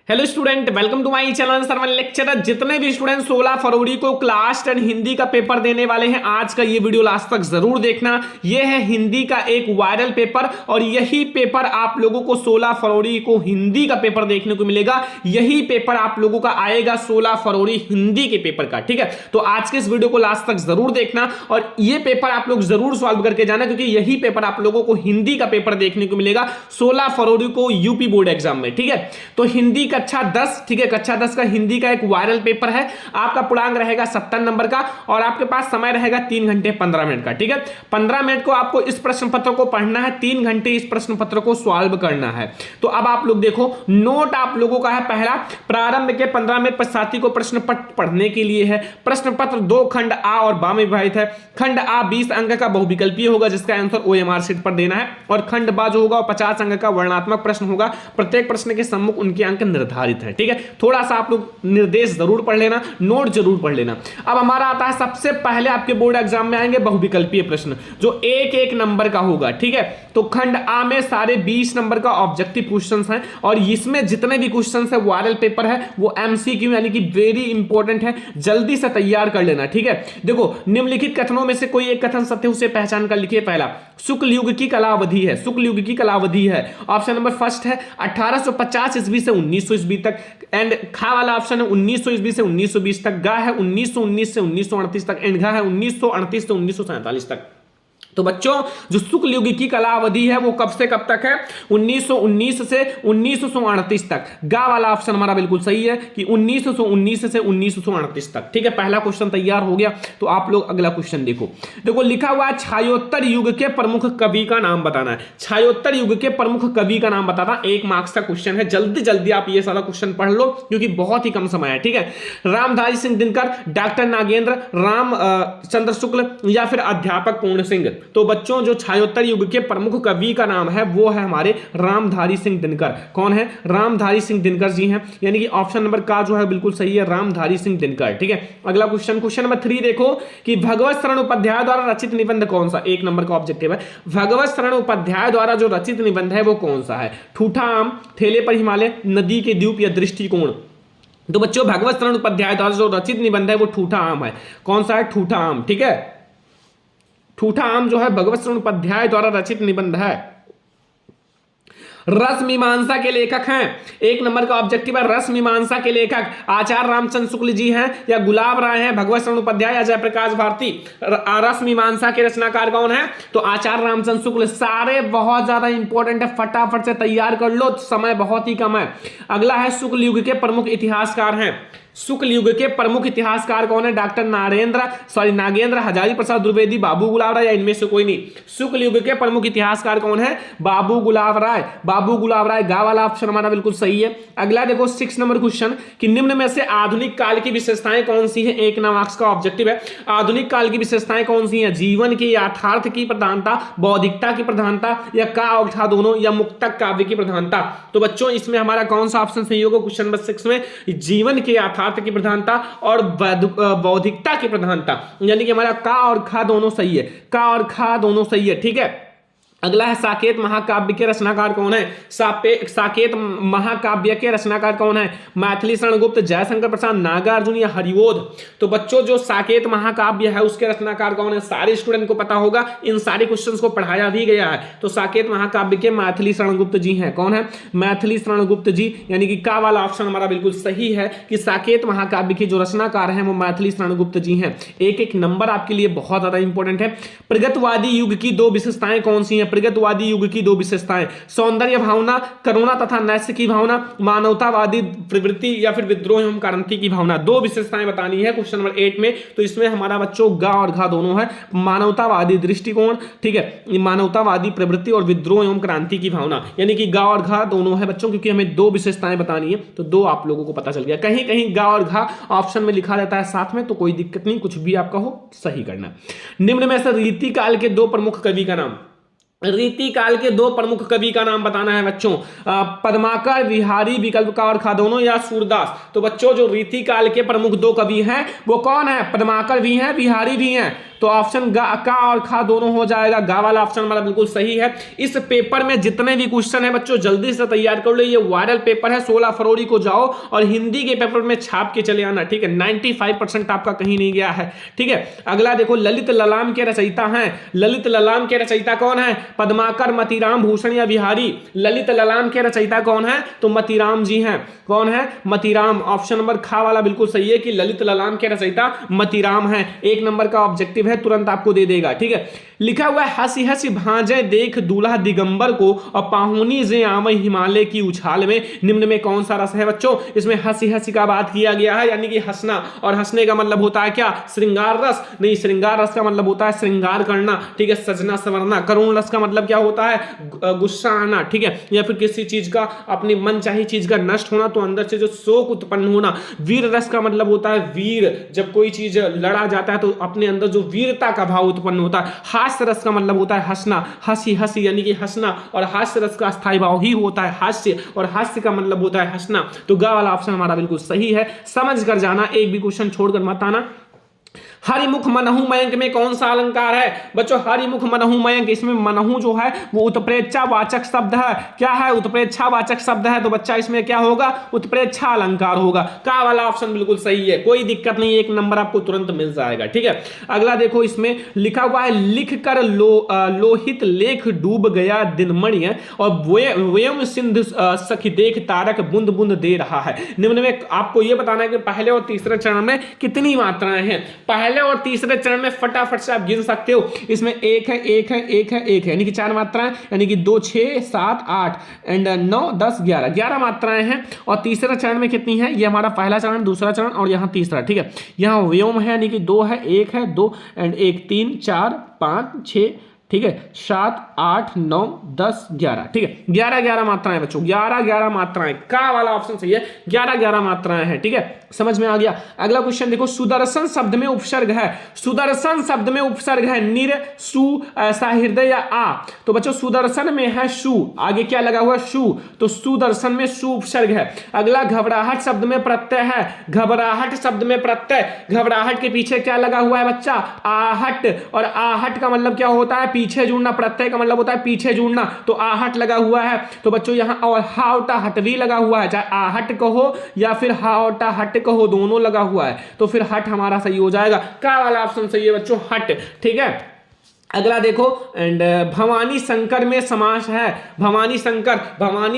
Hello student, welcome to my channel Sarvan lecturer. जितने भी student 16 फरवरी को क्लास 10 हिंदी का पेपर देने वाले हैं, आज का ये वीडियो लास्ट तक जरूर देखना। ये है हिंदी का एक वायरल पेपर और यही पेपर आप लोगों को 16 फरवरी को हिंदी का पेपर देखने को मिलेगा। यही पेपर आप लोगों का आएगा 16 फरवरी हिंदी के पेपर का। ठीक है, तो आज के इस वीडियो को लास्ट तक जरूर देखना और ये पेपर आप लोग जरूर सॉल्व करके जाना, क्योंकि यही पेपर आप लोगों को हिंदी का पेपर देखने को मिलेगा 16 फरवरी को यूपी बोर्ड एग्जाम में। ठीक है, तो हिंदी कक्षा 10, ठीक है, कक्षा 10 का हिंदी का एक वायरल पेपर है। आपका पूर्णांक रहेगा 70 नंबर का और आपके पास समय रहेगा 3 घंटे 15 मिनट का। ठीक है, 15 मिनट को आपको इस प्रश्न पत्र को पढ़ना है, 3 घंटे इस प्रश्न पत्र को सॉल्व करना है। तो अब आप लोग देखो, नोट आप लोगों का है पहला, प्रारंभ के 15 मिनट पश्चाती को प्रश्न पत्र पढ़ने के लिए है। प्रश्न पत्र 2 खंड आ और बा में विभाजित है। खंड आ 20 अंक का बहुविकल्पीय होगा जिसका आंसर ओएमआर शीट पर देना है, और खंड बा जो होगा 50 अंक का वर्णनात्मक प्रश्न होगा। प्रत्येक प्रश्न के सम्मुख उनके अंक निर्धारित है। ठीक है, थोड़ा सा आप लोग निर्देश जरूर पढ़ लेना, नोट जरूर पढ़ लेना। अब हमारा आता है सबसे पहले आपके बोर्ड एग्जाम में आएंगे बहुविकल्पीय प्रश्न जो एक एक नंबर का होगा। ठीक है, तो खंड आ में सारे 20 नंबर का ऑब्जेक्टिव क्वेश्चंस हैं और इसमें जितने भी क्वेश्चंस है वायरल पेपर है वो एमसीक्यू यानी कि वेरी इंपॉर्टेंट है, जल्दी से तैयार कर लेना। ठीक है, देखो निम्नलिखित कथनों में से कोई एक कथन सत्य उसे पहचान कर लिखिए। पहला, शुक्ल युग की कलावधि है, शुक्ल युग की कलावधि है। ऑप्शन नंबर फर्स्ट है 1850 ईस्वी से 1900 ईस्वी तक, एंड खा वाला ऑप्शन है 1900 ईस्वी से 1920 तक, गा है 1919 से 1938 तक, एंड घा है 1938 से 1947 तक। तो बच्चों जो शुक्ल युग की कला अवधि है वो कब से कब तक है? 1919 से 1938 तक। गा वाला ऑप्शन हमारा बिल्कुल सही है कि 1919 से 1938 तक। ठीक है, पहला क्वेश्चन तैयार हो गया। तो आप लोग अगला क्वेश्चन देखो, देखो लिखा हुआ है छायोत्तर युग के प्रमुख कवि का नाम बताना है। छायोत्तर युग के प्रमुख कवि का नाम बताना 1 मार्क्स का क्वेश्चन है। जल्दी जल्दी आप ये सारा क्वेश्चन पढ़ लो क्योंकि बहुत ही कम समय है। ठीक है, रामधारी सिंह दिनकर, डॉक्टर नागेंद्र, राम चंद्र शुक्ल या फिर अध्यापक पूर्ण सिंह। तो बच्चों जो छायोत्तर युग के प्रमुख कवि का नाम है वो है हमारे रामधारी सिंह दिनकर। कौन है? रामधारी सिंह दिनकर जी हैं, यानी कि ऑप्शन नंबर का जो है बिल्कुल सही है, रामधारी सिंह दिनकर। ठीक है, अगला क्वेश्चन, क्वेश्चन नंबर 3 देखो कि भगवत शरण उपाध्याय द्वारा रचित निबंध कौन सा? 1 नंबर का ऑब्जेक्टिव है। भगवत शरण उपाध्याय द्वारा जो रचित निबंध है वो कौन सा है? ठूठा आम, ठेले पर हिमालय, नदी के द्वीप या दृष्टिकोण। तो बच्चों भगवत शरण उपाध्याय द्वारा जो रचित निबंध है वो ठूठा आम है। कौन सा है? ठूठा आम। ठीक है, ठूठा आम जो है भगवत शरण उपाध्याय द्वारा रचित निबंध है। रस मीमांसा के लेखक हैं, 1 नंबर का ऑब्जेक्टिव है। रस मीमांसा के लेखक आचार्य रामचंद्र शुक्ल जी हैं या गुलाब राय हैं, भगवत शरण उपाध्याय या जयप्रकाश भारती। रस मीमांसा के रचनाकार कौन है? तो आचार्य रामचंद्र शुक्ल। सारे बहुत ज्यादा इंपॉर्टेंट है, फटाफट से तैयार कर लो, समय बहुत ही कम है। अगला है शुक्ल युग के प्रमुख इतिहासकार हैं। शुक्ल युग के प्रमुख इतिहासकार कौन है? डॉक्टर नागेंद्र, हजारी प्रसाद द्विवेदी, बाबू गुलाब राय या इनमें से कोई नहीं। शुक्ल युग के प्रमुख इतिहासकार कौन है? बाबू गुलाब राय। बाबू गुलाब राय, गा वाला ऑप्शन हमारा बिल्कुल सही है। अगला देखो 6 नंबर क्वेश्चन कि निम्न में से आधुनिक काल की विशेषताएं कौन सी है? 1 मार्क्स का ऑब्जेक्टिव है। आधुनिक काल की विशेषताएं कौन सी है? जीवन की यथार्थ की प्रधानता, बौद्धिकता की प्रधानता या का और ठा दोनों या मुक्तक काव्य की प्रधानता। तो बच्चों इसमें हमारा कौन सा ऑप्शन सही होगा? क्वेश्चन नंबर 6 में जीवन के यथार्थ की प्रधानता और बौद्धिकता की प्रधानता, यानी कि हमारा का और खा दोनों सही है। का और खा दोनों सही है। ठीक है, अगला है साकेत महाकाव्य के रचनाकार कौन है? साकेत महाकाव्य के रचनाकार कौन है? मैथिली शरण गुप्त, जयशंकर प्रसाद, नागार्जुन या हरिवोध। तो बच्चों जो साकेत महाकाव्य है उसके रचनाकार कौन है? सारे स्टूडेंट को पता होगा, इन सारे क्वेश्चंस को पढ़ाया भी गया है। तो साकेत महाकाव्य के मैथिली शरण गुप्त जी हैं। कौन है? मैथिली शरण गुप्त जी, यानी कि का वाला ऑप्शन हमारा बिल्कुल सही है कि साकेत महाकाव्य के जो रचनाकार हैं वो मैथिली शरण गुप्त जी हैं। एक एक नंबर आपके लिए बहुत ज्यादा इंपॉर्टेंट है। प्रगतवादी युग की 2 विशेषताएं कौन सी हैं? प्रगतवादी युग की 2 विशेषताएं, सौंदर्य भावना, करुणा तथा नैस्य की भावना, मानवतावादी प्रवृत्ति या फिर विद्रोह एवं क्रांति की भावना। 2 विशेषताएं बतानी है क्वेश्चन नंबर 8 में। तो इसमें हमारा बच्चों गा और घा दोनों है। मानवतावादी दृष्टिकोण, ठीक है, मानवतावादी प्रवृत्ति और विद्रोह एवं क्रांति की भावना, यानी कि गा और घा दोनों है बच्चों, क्योंकि हमें 2 विशेषताएं बतानी है। तो 2 आप लोगों को पता चल गया। कहीं कहीं गा और घा ऑप्शन में लिखा रहता है साथ में, तो कोई दिक्कत नहीं, कुछ भी आपका हो सही करना। निम्न में से रीति काल के 2 प्रमुख कवि का नाम। रीति काल के दो प्रमुख कवि का नाम बताना है बच्चों, पद्माकर, बिहारी, विकल्पकार, खादोनों या सूरदास। तो बच्चों जो रीति काल के प्रमुख दो कवि हैं वो कौन है? पद्माकर भी हैं, बिहारी भी हैं। तो ऑप्शन का और खा दोनों हो जाएगा। गा वाला ऑप्शन हमारा बिल्कुल सही है। इस पेपर में जितने भी क्वेश्चन है बच्चों जल्दी से तैयार कर लो, ये वायरल पेपर है। 16 फरवरी को जाओ और हिंदी के पेपर में छाप के चले आना, ठीक है। 95% आपका कहीं नहीं गया है, ठीक है। अगला देखो, ललित ललाम के रचयिता हैं। ललित ललाम के रचयिता कौन है? पद्माकर, मतीराम, भूषण या बिहारी। ललित ललाम के रचयिता कौन है? तो मतीराम जी हैं। कौन है? मतीराम। ऑप्शन नंबर खा वाला बिल्कुल सही है कि ललित ललाम के रचयिता मतीराम है। 1 नंबर का ऑब्जेक्टिव है, तुरंत आपको दे देगा, ठीक है। लिखा हुआ है, हंसी हंसी भांजे देख दूल्हा दिगंबर को और पाहुनी जे आमई हिमालय की उछाल में। निम्न में कौन सा रस है बच्चों? इसमें हंसी हंसी का बात किया गया है, यानी कि हंसना, और हंसने का मतलब होता है क्या? श्रृंगार रस। नहीं, श्रृंगार रस का मतलब होता है श्रृंगार करना, ठीक है, सजना संवरना। करुण रस का मतलब क्या होता है? गुस्सा आना, ठीक है, या फिर किसी चीज का, अपनी मन चाही चीज का नष्ट होना, तो अंदर से जो शोक उत्पन्न होना। वीर रस का मतलब होता है वीर, जब कोई चीज लड़ा जाता है तो अपने अंदर जो वीरता का भाव उत्पन्न होता है। हास्य रस का मतलब होता है हंसना, हंसी हंसी यानी कि हंसना, और हास्य रस का स्थायी भाव ही होता है हास्य, और हास्य का मतलब होता है हंसना। तो गा वाला ऑप्शन हमारा बिल्कुल सही है। समझ कर जाना, एक भी क्वेश्चन छोड़कर मत आना। हरिमुख मनहु मयंक में कौन सा अलंकार है बच्चों? हरिमुख मनहु मयंक, इसमें मनहु जो है वो उत्प्रेक्षावाचक शब्द है। क्या है? उत्प्रेक्षावाचक शब्द है। तो बच्चा इसमें क्या होगा? उत्प्रेक्षा अलंकार होगा। का वाला ऑप्शन बिल्कुल सही है, कोई दिक्कत नहीं, 1 नंबर आपको तुरंत मिल जाएगा, ठीक है। अगला देखो, इसमें लिखा हुआ है, लिख कर लोहित लेख डूब गया दिनमणि और वयम सिंधु सखी देख तारक बूंद बूंद दे रहा है। निम्न में आपको यह बताना है कि पहले और तीसरे चरण में कितनी मात्राएं हैं। पहले और तीसरे चरण में फटाफट से आप गिन सकते हो। इसमें 1 है, 1 है, 1 है, 1 है, यानी कि 4 मात्राएं, यानी कि 2, 6, 7, 8 एंड 9, 10, 11 मात्राएं हैं। और तीसरे चरण में कितनी है? ये हमारा पहला चरण, दूसरा चरण और यहाँ तीसरा, ठीक है। यहाँ व्योम है, यानी कि 2 है, 1 है, 2 एंड 1, 3, 4, 5, 6, ठीक है, 7, 8, 9, 10, 11, ठीक है। 11 मात्राएं बच्चों, 11 मात्राएं। का वाला ऑप्शन सही है, 11 मात्राएं हैं, ठीक है। समझ में आ गया। अगला क्वेश्चन देखो, सुदर्शन शब्द में उपसर्ग है। सुदर्शन शब्द में उपसर्ग है निर, सु, ऐसा, हृदय या आ। तो बच्चों सुदर्शन में है सु, आगे क्या लगा हुआ? सु, तो सुदर्शन में सु उपसर्ग है। अगला घबराहट शब्द में प्रत्यय है। घबराहट शब्द में प्रत्यय, घबराहट के पीछे क्या लगा हुआ है बच्चा? आहट, और आहट का मतलब क्या होता है? पीछे जुड़ना। प्रत्यय का मतलब होता है पीछे जुड़ना, तो आहट लगा हुआ है। तो बच्चों यहां और हावटा हट भी लगा हुआ है, चाहे आहट कहो या फिर हावटा हट कहो, दोनों लगा हुआ है, तो फिर हट हमारा सही हो जाएगा। का वाला ऑप्शन सही है बच्चों, हट, ठीक है। अगला देखो, एंड भवानी शंकर में समास है। भवानी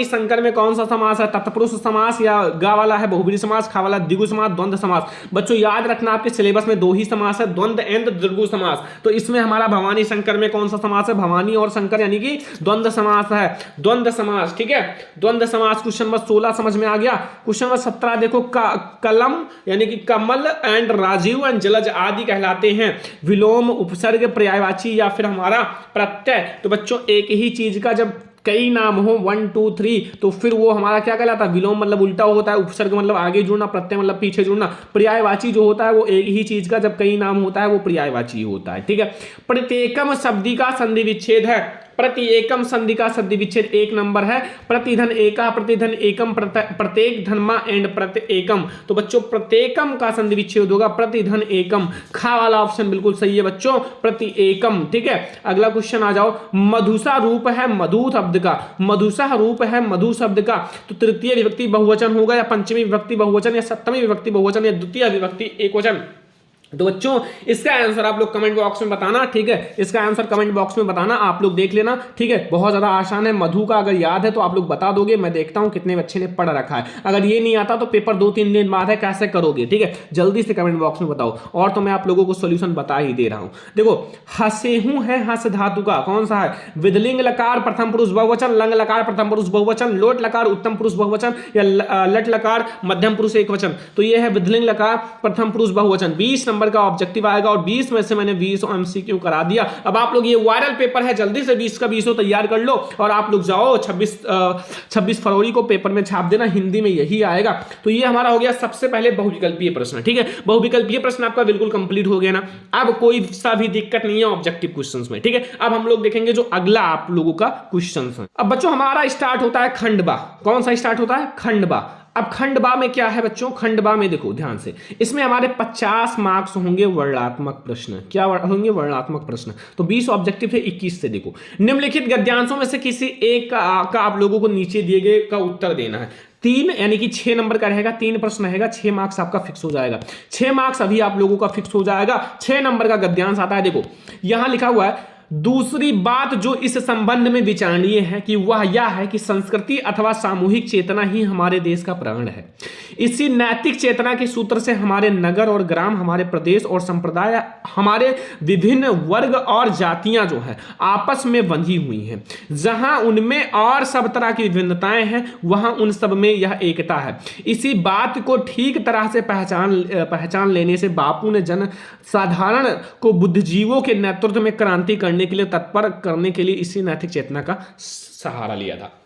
शंकर में कौन सा समास है? तत्पुरुष समास या गा वाला है बहुब्रीहि समास, खा वाला द्विगु समास, द्वंद्व समास। बच्चों याद रखना, आपके सिलेबस में 2 ही समास है, द्वंद्व एंड द्विगु समास। तो इसमें हमारा भवानी शंकर में कौन सा समास है? भवानी और शंकर यानी कि द्वंद्व समास है, द्वंद्व समास, ठीक है, द्वंद्व समास। क्वेश्चन नंबर 16 समझ में आ गया। क्वेश्चन नंबर 17 देखो, कलम यानी कि कमल एंड राजीव एंड जलज आदि कहलाते हैं। विलोम, उपसर्ग, पर्यायवाची या फिर हमारा प्रत्यय। तो बच्चों एक ही चीज का जब कई नाम हो 1, 2, 3 तो फिर वो हमारा क्या कहलाता है? विलोम मतलब उल्टा होता है, उपसर्ग मतलब आगे जुड़ना, प्रत्यय मतलब पीछे जुड़ना, पर्यायवाची जो होता है वो एक ही चीज का जब कई नाम होता है वो पर्यायवाची होता है, ठीक है। प्रत्येकम शब्दी का संधि विच्छेद है। प्रति एकम संधि का संधि विच्छेद 1 नंबर है। प्रतिधन एका, प्रतिधन एकम, प्रत्येक धनमा एंड प्रत्येकम। तो बच्चों प्रत्येकम का संधि विच्छेद होगा प्रतिधन एकम। खा वाला ऑप्शन बिल्कुल सही है बच्चों, प्रति एकम, ठीक है। अगला क्वेश्चन आ जाओ, मधुसा रूप है मधु शब्द का। मधुसा रूप है मधु शब्द का, तो तृतीय विभक्ति बहुवचन होगा या पंचमी विभक्ति बहुवचन या सप्तमी विभक्ति बहुवचन या द्वितीय विभक्ति एकवचन। तो बच्चों इसका आंसर आप लोग कमेंट बॉक्स में बताना, ठीक है। इसका आंसर कमेंट बॉक्स में बताना, आप लोग देख लेना, ठीक है। बहुत ज्यादा आसान है, मधु का अगर याद है तो आप लोग बता दोगे, मैं देखता हूं कितने बच्चे ने पढ़ रखा है। अगर ये नहीं आता तो पेपर 2-3 दिन बाद है, कैसे करोगे, ठीक है। जल्दी से कमेंट बॉक्स में बताओ, और तो मैं आप लोगों को सोल्यूशन बता ही दे रहा हूं। देखो हसेहू है हस धातु का, कौन सा है? विधलिंग लकार प्रथम पुरुष बहुवचन, लंग लकार प्रथम पुरुष बहुवचन, लोट लकार उत्तम पुरुष बहुवचन या लट लकार मध्यम पुरुष एकवचन। तो ये है विधलिंग लकार प्रथम पुरुष बहुवचन। 20 नंबर नंबर का ऑब्जेक्टिव आएगा और 20 में से मैंने 20 एमसीक्यू करा दिया। अब आप लोग ये वायरल पेपर है, जल्दी से 20 का 20 तैयार कर लो और आप लोग जाओ 26 फरवरी को पेपर में छाप देना, हिंदी में यही आएगा। तो ये हमारा हो गया सबसे पहले बहुविकल्पीय प्रश्न। ठीक है, बहुविकल्पीय प्रश्न आपका बिल्कुल कंप्लीट हो गया ना। अब कोई सा भी दिक्कत नहीं है ऑब्जेक्टिव क्वेश्चंस में। ठीक है, अब हम लोग देखेंगे जो अगला आप लोगों का क्वेश्चन है। अब बच्चों हमारा स्टार्ट होता है खंडबा। कौन सा स्टार्ट होता है? खंडबा। अब खंडबा में क्या है बच्चों? खंडबा में देखो ध्यान से, इसमें हमारे 50 मार्क्स होंगे वर्णनात्मक प्रश्न। क्या होंगे? वर्णनात्मक प्रश्न। तो 20 ऑब्जेक्टिव है, 21 से देखो निम्नलिखित गद्यांशों में से किसी एक का आप लोगों को नीचे दिए गए का उत्तर देना है। 3 यानी कि 6 नंबर का रहेगा, 3 प्रश्न रहेगा, 6 मार्क्स आपका फिक्स हो जाएगा। 6 मार्क्स अभी आप लोगों का फिक्स हो जाएगा। 6 नंबर का गद्यांश आता है। देखो यहां लिखा हुआ है, दूसरी बात जो इस संबंध में विचारणीय है कि वह यह है कि संस्कृति अथवा सामूहिक चेतना ही हमारे देश का प्राण है। इसी नैतिक चेतना के सूत्र से हमारे नगर और ग्राम, हमारे प्रदेश और संप्रदाय, हमारे विभिन्न वर्ग और जातियां जो है आपस में बंधी हुई हैं। जहां उनमें और सब तरह की विभिन्नताएं हैं, वहां उन सब में यह एकता है। इसी बात को ठीक तरह से पहचान लेने से बापू ने जन साधारण को बुद्धिजीवों के नेतृत्व में क्रांति करने के लिए तत्पर करने के लिए इसी नैतिक चेतना का सहारा लिया था।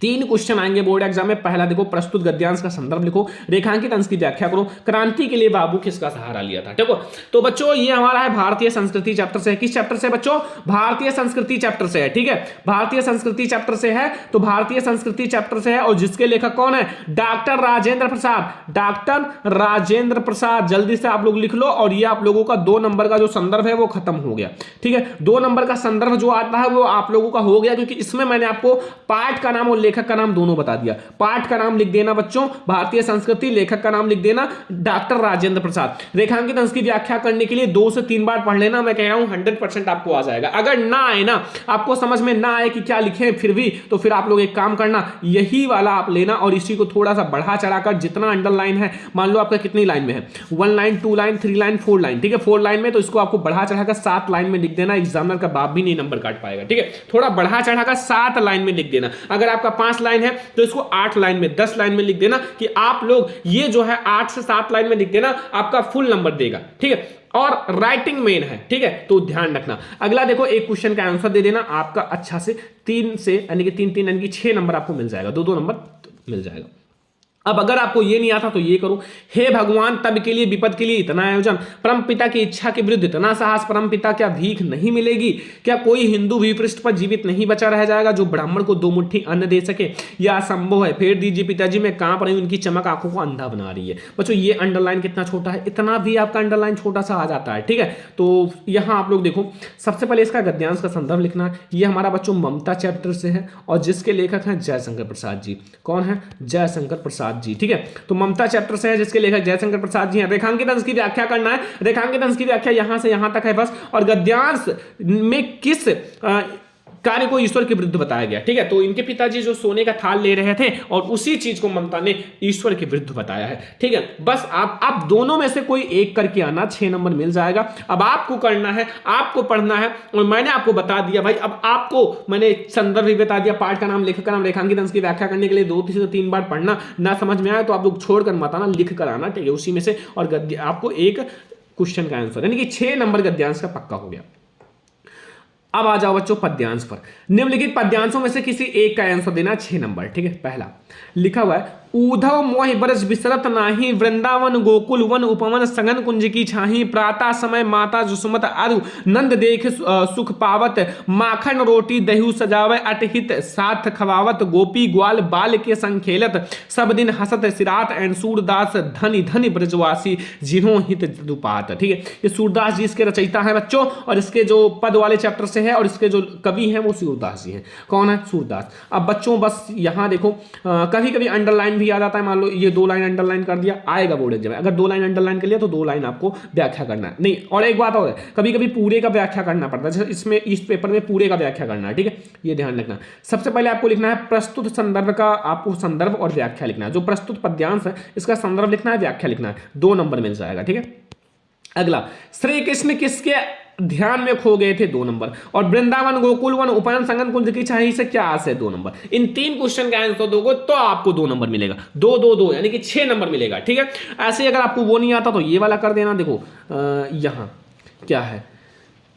3 क्वेश्चन आएंगे बोर्ड एग्जाम में। पहला देखो, प्रस्तुत गद्यांश का संदर्भ लिखो, रेखांकित अंश की व्याख्या करो, क्रांति के लिए बाबू किसका सहारा लिया था। देखो तो बच्चों ये हमारा है भारतीय संस्कृति चैप्टर से। किस चैप्टर से बच्चों? भारतीय संस्कृति चैप्टर से है। ठीक है, भारतीय संस्कृति चैप्टर से है। तो भारतीय संस्कृति चैप्टर से है और जिसके लेखक कौन है? डॉक्टर राजेंद्र प्रसाद। डॉक्टर राजेंद्र प्रसाद, जल्दी से आप लोग लिख लो। और ये आप लोगों का 2 नंबर का जो संदर्भ है वो खत्म हो गया। ठीक है, 2 नंबर का संदर्भ जो आता है वो आप लोगों का हो गया, क्योंकि इसमें मैंने आपको पाठ का नाम और लेखक का नाम दोनों बता दिया। पाठ का नाम लिख देना बच्चों भारतीय संस्कृति, लेखक का नाम लिख देना डॉक्टर राजेंद्र प्रसाद। रेखांकित अंश की व्याख्या करने के लिए 2 से 3 बार पढ़ लेना। मैं कह रहा हूं 100% आपको आ जाएगा। अगर ना आए ना, आपको समझ में ना आए कि क्या लिखे फिर भी, तो फिर आप लोग एक काम करना, यही वाला आप लेना और इसी को थोड़ा सा बढ़ा चढ़ाकर, जितना अंडरलाइन है, मान लो आपका कितनी लाइन में है, 1 लाइन 2 लाइन 3 लाइन 4 लाइन। ठीक है, 4 लाइन में तो इसको आपको बढ़ा चढ़ाकर 7 लाइन में लिख देना। एग्जामिनर का बाप भी नहीं नंबर काट पाएगा। ठीक है, थोड़ा बढ़ा चढ़ाकर 7 लाइन में लिख देना। अगर आपका 5 लाइन है तो इसको 8 लाइन में, 10 लाइन में लिख देना कि आप लोग ये जो है 8 से 7 लाइन में लिख देना, आपका फुल नंबर देगा। ठीक है, और राइटिंग मेन है। ठीक है, तो ध्यान रखना। अगला देखो, एक क्वेश्चन का आंसर दे देना आपका अच्छा से 3 से यानी कि 3 यानी कि 6 नंबर आपको मिल जाएगा, 2 नंबर मिल जाएगा। अब अगर आपको ये नहीं आता तो ये करो, हे भगवान तब के लिए विपद के लिए इतना आयोजन, परम पिता की इच्छा के विरुद्ध इतना साहस, परम पिता क्या भीख नहीं मिलेगी? क्या कोई हिंदू भूपृष्ठ पर जीवित नहीं बचा रह जाएगा जो ब्राह्मण को 2 मुट्ठी अन्न दे सके? यह असंभव है, फेर दीजिए पिताजी, मैं कांप रही हूं, उनकी चमक आंखों को अंधा बना रही है। बच्चों ये अंडरलाइन कितना छोटा है, इतना भी आपका अंडरलाइन छोटा सा आ जाता है। ठीक है, तो यहां आप लोग देखो, सबसे पहले इसका गद्यांश का संदर्भ लिखना है। ये हमारा बच्चों ममता चैप्टर से है और जिसके लेखक हैं जयशंकर प्रसाद जी। कौन है? जयशंकर प्रसाद जी। ठीक है, तो ममता चैप्टर से है जिसके लेखक जयशंकर प्रसाद जी हैं। रेखांकित अंश की व्याख्या करना है। रेखांकित अंश की व्याख्या यहां से यहां तक है बस। और गद्यांश में किस कार्य को ईश्वर के विरुद्ध बताया गया। ठीक है, तो इनके पिताजी जो सोने का थाल ले रहे थे और उसी चीज को ममता ने ईश्वर के विरुद्ध बताया है। ठीक है, बस आप दोनों में से कोई एक करके आना, 6 नंबर मिल जाएगा। अब आपको करना है, आपको पढ़ना है और मैंने आपको बता दिया भाई। अब आपको मैंने संदर्भ भी बता दिया, पाठ का नाम, लेखक का नाम, रेखांकित अंश की व्याख्या करने के लिए 2 से 3 बार पढ़ना। ना समझ में आए तो आप लोग छोड़कर मत आना, लिख कर आना। ठीक है, उसी में से और आपको एक क्वेश्चन का आंसर यानी कि 6 नंबर गद्यांश का पक्का हो गया। अब आ जाओ बच्चों पद्यांश पर। निम्नलिखित पद्यांशों में से किसी एक का आंसर देना, 6 नंबर। ठीक है, पहला लिखा हुआ है, ऊधव मोहि बरस बिसरत नाही, वृंदावन गोकुल वन उपवन सघन कुंज की छाही, प्रातः समय माता जुसुमत अरु नंद देख सुख पावत, माखन रोटी दही सजावे अटहित साथ खवावत, गोपी ग्वाल बाल के संग खेलत, सब दिन हसत सिरात एंड सूरदास धनी धनी ब्रजवासी जिन्हों हित दुपात। ठीक है, ये सूरदास जी इसके रचयिता है बच्चों और इसके जो पद वाले चैप्टर से है और इसके जो कवि हैं वो सूरदास जी हैं। कौन है? सूरदास। अब बच्चों बस यहां देखो, कभी कभी अंडरलाइन भी आ जाता है। मान लो ये 2 लाइन अंडरलाइन कर दिया, आएगा बोर्ड एग्जाम में। अगर 2 लाइन अंडरलाइन कर लिया तो 2 लाइन आपको व्याख्या करना है। नहीं, और एक बात और है, कभी कभी पूरे का व्याख्या करना पड़ता है। जैसे इसमें इस पेपर में पूरे का व्याख्या करना है। ठीक है, ये ध्यान रखना। सबसे पहले आपको लिखना है प्रस्तुत संदर्भ का, आपको संदर्भ और व्याख्या लिखना है। जो प्रस्तुत पद्यांश है इसका संदर्भ लिखना है, व्याख्या लिखना है, 2 नंबर मिल जाएगा। ठीक है, अगला, श्री कृष्ण किसके ध्यान में खो गए थे 2 नंबर, और वृंदावन गोकुल वन उपवन संगम कुंज की छाई से क्या आस है 2 नंबर। इन 3 क्वेश्चन का आंसर दोगे तो आपको 2 नंबर मिलेगा, 2 2 2 यानी कि 6 नंबर मिलेगा। ठीक है, ऐसे ही अगर आपको वो नहीं आता तो ये वाला कर देना। देखो यहां क्या है,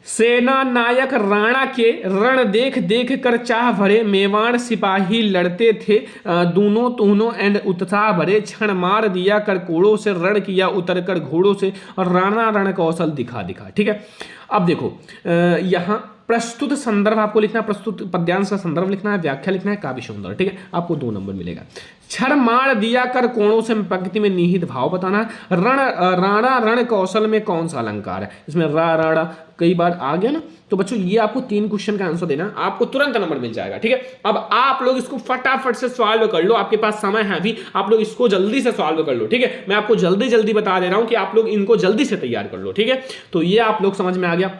सेना नायक राणा के रण देख देख कर चाह भरे, मेवाड़ सिपाही लड़ते थे दूनों तूनों एंड उत्साह भरे, क्षण मार दिया कर कोड़ों से, रण किया उतर कर घोड़ों से, और राणा रण कौशल दिखा दिखा। ठीक है, अब देखो यहाँ प्रस्तुत संदर्भ आपको लिखना है, प्रस्तुत पद्यांश का संदर्भ लिखना है, व्याख्या लिखना है, काव्य सुंदर। ठीक है, आपको 2 नंबर मिलेगा। क्षण मार दिया कर कोणों से पंक्ति में निहित भाव बताना है। राणा रण कौशल में कौन सा अलंकार है, इसमें राणा कई बार आ गया ना, तो बच्चों ये आपको 3 क्वेश्चन का आंसर देना, आपको तुरंत नंबर मिल जाएगा। ठीक है, अब आप लोग इसको फटाफट से सॉल्व कर लो, आपके पास समय है अभी, आप लोग इसको जल्दी से सॉल्व कर लो। ठीक है, मैं आपको जल्दी जल्दी बता दे रहा हूं कि आप लोग इनको जल्दी से तैयार कर लो। ठीक है, तो ये आप लोग समझ में आ गया।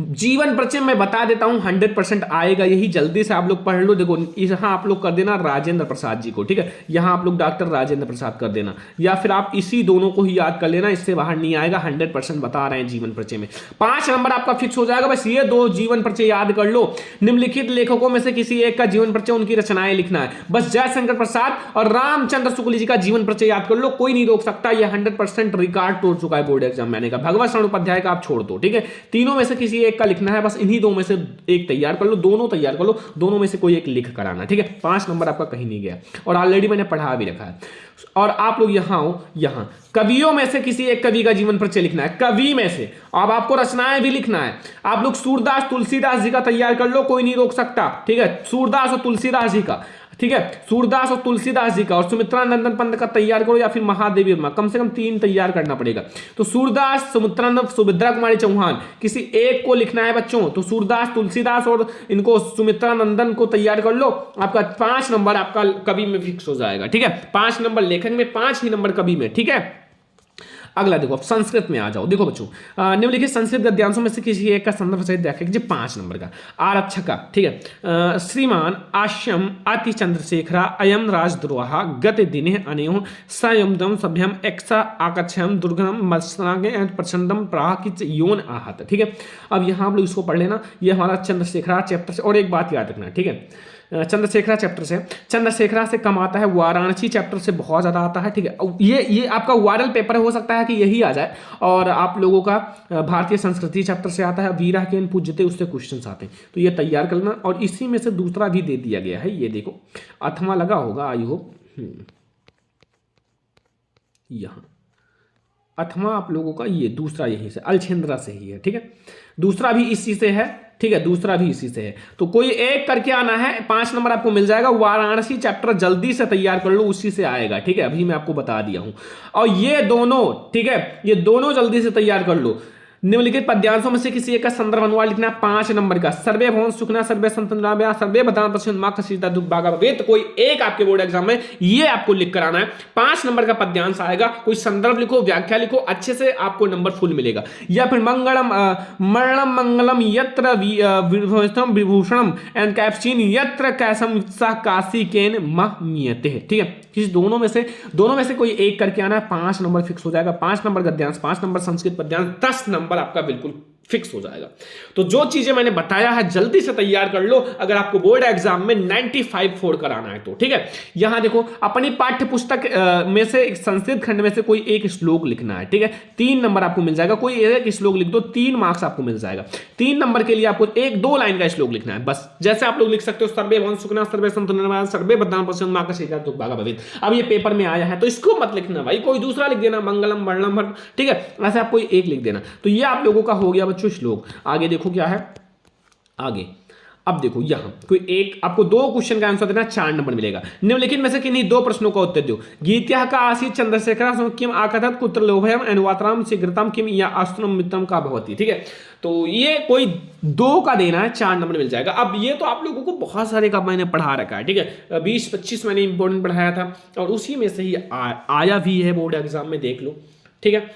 जीवन परिचय मैं बता देता हूं 100% आएगा, यही जल्दी से आप लोग पढ़ लो। देखो यहां आप लोग कर देना राजेंद्र प्रसाद जी को। ठीक है, यहां आप लोग डॉक्टर राजेंद्र प्रसाद कर देना, या फिर आप इसी दोनों को ही याद कर लेना, इससे बाहर नहीं आएगा। 100% बता रहे हैं जीवन परिचय में 5 नंबर आपका फिक्स हो जाएगा। बस ये 2 जीवन परिचय याद कर लो। निम्नलिखित लेखकों में से किसी एक का जीवन परिचय, उनकी रचनाएं लिखना है। बस जयशंकर प्रसाद और रामचंद्र शुक्ल जी का जीवन परिचय याद कर लो, कोई नहीं रोक सकता। यह 100% रिकॉर्ड तोड़ चुका है बोर्ड एग्जाम में आने का। भगवत शरण उपाध्याय का आप छोड़ दो। ठीक है, तीनों में से किसी एक का लिखना है, बस इन्हीं 2 में से एक तैयार कर लो, दोनों तैयार कर लो, दोनों में से कोई एक लिख कर आना। ठीक है, 5 नंबर आपका कहीं नहीं गया, और ऑलरेडी मैंने पढ़ा भी रखा है। और आप लोग यहां कवियों में से किसी एक कवि का जीवन परिचय लिखना है, कवि में से। अब आपको रचनाएं भी लिखना है। आप लोग सूरदास तुलसीदास जी का तैयार कर लो, कोई नहीं रोक सकता। ठीक है, सूरदास और तुलसीदास जी का। ठीक है, सूरदास और तुलसीदास जी का, और सुमित्रा नंदन पंत का तैयार करो, या फिर महादेवी वर्मा, कम से कम 3 तैयार करना पड़ेगा। तो सूरदास, सुमित्रानंद, सुभद्रा कुमारी चौहान, किसी एक को लिखना है बच्चों। तो सूरदास, तुलसीदास और इनको सुमित्रा नंदन को तैयार कर लो, आपका 5 नंबर आपका कवि में फिक्स हो जाएगा। ठीक है, 5 नंबर लेखक में, 5 ही नंबर कवि में। ठीक है, अगला देखो, अब संस्कृत में आ जाओ। देखो बच्चों, निम्नलिखित संस्कृत गद्यांशों में से किसी एक का संदर्भ सहित व्याख्या कीजिए। 5 नंबर का आरक्षका। ठीक है, श्रीमान आश्यम अति चंद्रशेखरा अयम राजद्रोहा गत दिने अनेह संयमदम सभ्यम एक्सा आकक्षम दुर्गम मत्सनागे प्रचंडम प्राकिच योन आहत। ठीक है, अब यहाँ आप लोग इसको पढ़ लेना, ये हमारा चंद्रशेखरा चैप्टर से। और एक बात याद रखना, ठीक है, चंद्रशेखरा चैप्टर से, चंद्रशेखरा से कम आता है, वाराणसी चैप्टर से बहुत ज्यादा आता है। ठीक है, ये आपका वायरल पेपर हो सकता है कि यही आ जाए, और आप लोगों का भारतीय संस्कृति चैप्टर से आता है, वीरा के पूज्यते, उससे क्वेश्चंस आते हैं, तो ये तैयार कर लेना। और इसी में से दूसरा भी दे दिया गया है, ये देखो अथवा लगा होगा, आई होप यहाँ अथवा आप लोगों का ये दूसरा यही से अलछेंद्रा से ही है। ठीक है, दूसरा भी इसी से है। ठीक है, दूसरा भी इसी से है, तो कोई एक करके आना है। 5 नंबर आपको मिल जाएगा। वाराणसी चैप्टर जल्दी से तैयार कर लो, उसी से आएगा। ठीक है, अभी मैं आपको बता दिया हूं। और ये दोनों, ठीक है, ये दोनों जल्दी से तैयार कर लो। निम्नलिखित पद्यांशों में से किसी एक का संदर्भ अनुवाद लिखना है। 5 नंबर का, सर्वे भवन सुखना, सर्वे संतन, सर्वे बदान पश्चिम माँ का सीता दुख बागा वेद, कोई एक आपके बोर्ड एग्जाम में ये आपको लिख कर आना है। 5 नंबर का पद्यांश आएगा, कोई संदर्भ लिखो, व्याख्या लिखो, अच्छे से आपको नंबर फुल मिलेगा। या फिर मंगलम मरणम मंगलम यत्र विभूषणम एंड कैप्सिन यत्र कैसम सह काशी केन महमीयते। ठीक है, किसी दोनों में से कोई एक करके आना है। 5 नंबर फिक्स हो जाएगा। 5 नंबर गद्यांश, 5 नंबर संस्कृत पद्यांश, 10 नंबर आपका बिल्कुल फिक्स हो जाएगा। तो जो चीजें मैंने बताया है जल्दी से तैयार कर लो, अगर आपको बोर्ड एग्जाम में 95 फोड़ कराना है तो। ठीक है, यहां देखो, अपनी पाठ्य पुस्तक में से संस्कृत खंड में से कोई एक श्लोक लिखना है। ठीक है, 3 नंबर आपको मिल जाएगा। कोई एक श्लोक लिख दो, 3 मार्क्स आपको मिल जाएगा। 3 नंबर के लिए आपको 1-2 लाइन का श्लोक लिखना है बस। जैसे आप लोग लिख सकते हो, सर्वे भवन सुखना, सर्वे संतु निर्मला, सर्वे बदान पश्चिम माँ का सीता दुख बागा भवेत्। अब ये पेपर में आया है तो इसको मत लिखना भाई, कोई दूसरा लिख देना, मंगलम वर्णम। ठीक है, ऐसे आप कोई एक लिख देना। तो ये आप लोगों का हो गया बच्चों श्लोक। आगे देखो क्या है आगे। अब देखो यहां कोई एक आपको 2 क्वेश्चन का आंसर देना, 4 नंबर मिलेगा। निम्नलिखित में से किन्हीं 2 प्रश्नों का उत्तर दो। गीत्या का आसीत चंद्रशेखर किम आकथत कुत्र लोभयम अनुवातराम शीघ्रतम किम या अस्त्रम मित्रम का भवती। ठीक है, तो ये कोई 2 का देना है, 4 नंबर मिल जाएगा। अब ये तो आप लोगों को बहुत सारे का मैंने पढ़ा रखा है। ठीक है, 20-25 मैंने इंपॉर्टेंट पढ़ाया था, और उसी में से ही आया भी है बोर्ड एग्जाम में, देख लो। ठीक है,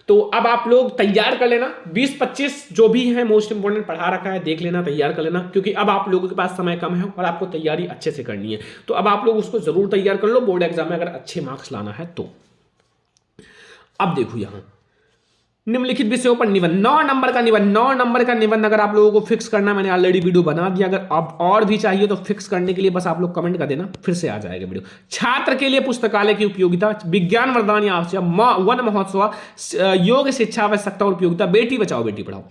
तो अब आप लोग तैयार कर लेना। 20-25 जो भी है मोस्ट इंपोर्टेंट पढ़ा रखा है, देख लेना, तैयार कर लेना, क्योंकि अब आप लोगों के पास समय कम है और आपको तैयारी अच्छे से करनी है। तो अब आप लोग उसको जरूर तैयार कर लो बोर्ड एग्जाम में, अगर अच्छे मार्क्स लाना है तो। अब देखो यहां निम्नलिखित विषयों पर निबंध, 9 नंबर का निबंध, 9 नंबर का निबंध अगर आप लोगों को फिक्स करना, मैंने ऑलरेडी वीडियो बना दिया, अगर आप और भी चाहिए तो फिक्स करने के लिए बस आप लोग कमेंट कर देना, फिर से आ जाएगा वीडियो। छात्र के लिए पुस्तकालय की उपयोगिता, विज्ञान वरदान या वन महोत्सव, योग शिक्षा आवश्यकता और उपयोगिता, बेटी बचाओ बेटी पढ़ाओ।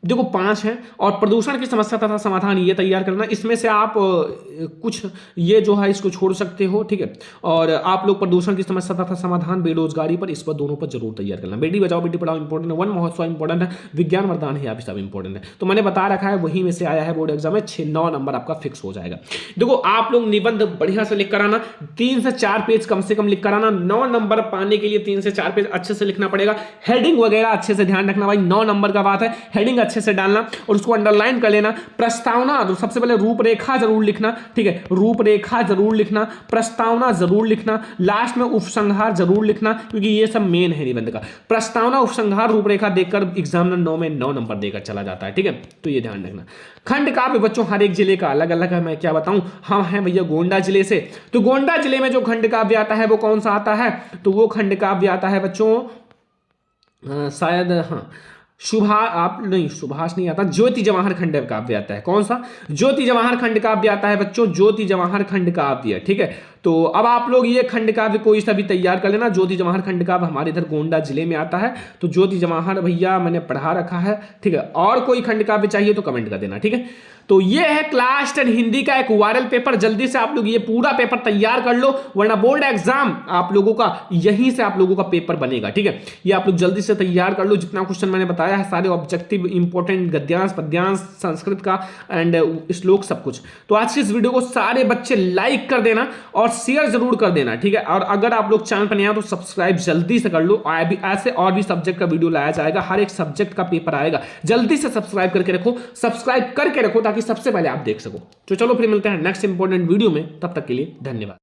देखो 5 है। और प्रदूषण की समस्या तथा समाधान ये तैयार करना, इसमें से आप कुछ ये जो है इसको छोड़ सकते हो, ठीक है। और आप लोग प्रदूषण की समस्या तथा समाधान, बेरोजगारी पर, इस पर दोनों पर जरूर तैयार करना। बेटी बचाओ बेटी पढ़ाओ इंपॉर्टेंट है, वन महोत्सव इंपॉर्टेंट है, विज्ञान वरदान है, भी सब इंपॉर्टेंट है। तो मैंने बता रखा है, वहीं में से आया है बोर्ड एग्जाम में, 9 नंबर आपका फिक्स हो जाएगा। देखो आप लोग निबंध बढ़िया से लिख कर आना, 3 से 4 पेज कम से कम लिख कर आना। 9 नंबर पाने के लिए 3 से 4 पेज अच्छे से लिखना पड़ेगा। हेडिंग वगैरह अच्छे से ध्यान रखना भाई, 9 नंबर का बात है, हेडिंग अच्छे से डालना और उसको अंडरलाइन कर लेना। प्रस्तावना, तो सबसे पहले रूपरेखा जरूर लिखना, ठीक है, रूपरेखा जरूर लिखना, प्रस्तावना जरूर लिखना, लास्ट में उपसंहार जरूर लिखना, क्योंकि ये सब मेन है निबंध का। प्रस्तावना, उपसंहार, रूपरेखा देखकर एग्जामिनर 9 में 9 नंबर देकर चला जाता है, ठीक है, तो ये ध्यान रखना। खंड काव्य बच्चों हर एक जिले का अलग अलग है, मैं क्या बताऊं, हम हैं भैया गोंडा जिले से, तो गोंडा जिले में जो खंड काव्य आता है वो कौन सा आता है, तो वो खंड काव्य आता है बच्चों शायद, हाँ सुभाष नहीं आता, ज्योति जवाहर खंड काव्य आता है। कौन सा, ज्योति जवाहर खंड काव्य आता है बच्चों, ज्योति जवाहर खंड काव्य, ठीक है। तो अब आप लोग ये खंड काव्य कोई सा भी तैयार कर लेना। ज्योति जवाहर खंड काव्य हमारे इधर गोंडा जिले में आता है, तो ज्योति जवाहर भैया मैंने पढ़ा रखा है, ठीक है। और कोई खंड काव्य चाहिए तो कमेंट कर देना, ठीक है। तो ये है क्लास 10 हिंदी का एक वायरल पेपर, जल्दी से आप लोग ये पूरा पेपर तैयार कर लो, वरना बोर्ड एग्जाम आप लोगों का यहीं से आप लोगों का पेपर बनेगा, ठीक है। ये आप लोग जल्दी से तैयार कर लो, जितना क्वेश्चन मैंने बताया है सारे ऑब्जेक्टिव इंपॉर्टेंट, गद्यांश पद्यांश संस्कृत का एंड श्लोक सब कुछ। तो आज की इस वीडियो को सारे बच्चे लाइक कर देना और शेयर जरूर कर देना, ठीक है। और अगर आप लोग चैनल पर नए हो तो सब्सक्राइब जल्दी से कर लो, ऐसे और भी सब्जेक्ट का वीडियो लाया जाएगा, हर एक सब्जेक्ट का पेपर आएगा, जल्दी से सब्सक्राइब करके रखो, सब्सक्राइब करके रखो ताकि सबसे पहले आप देख सको। तो चलो फिर मिलते हैं नेक्स्ट इंपॉर्टेंट वीडियो में, तब तक के लिए धन्यवाद।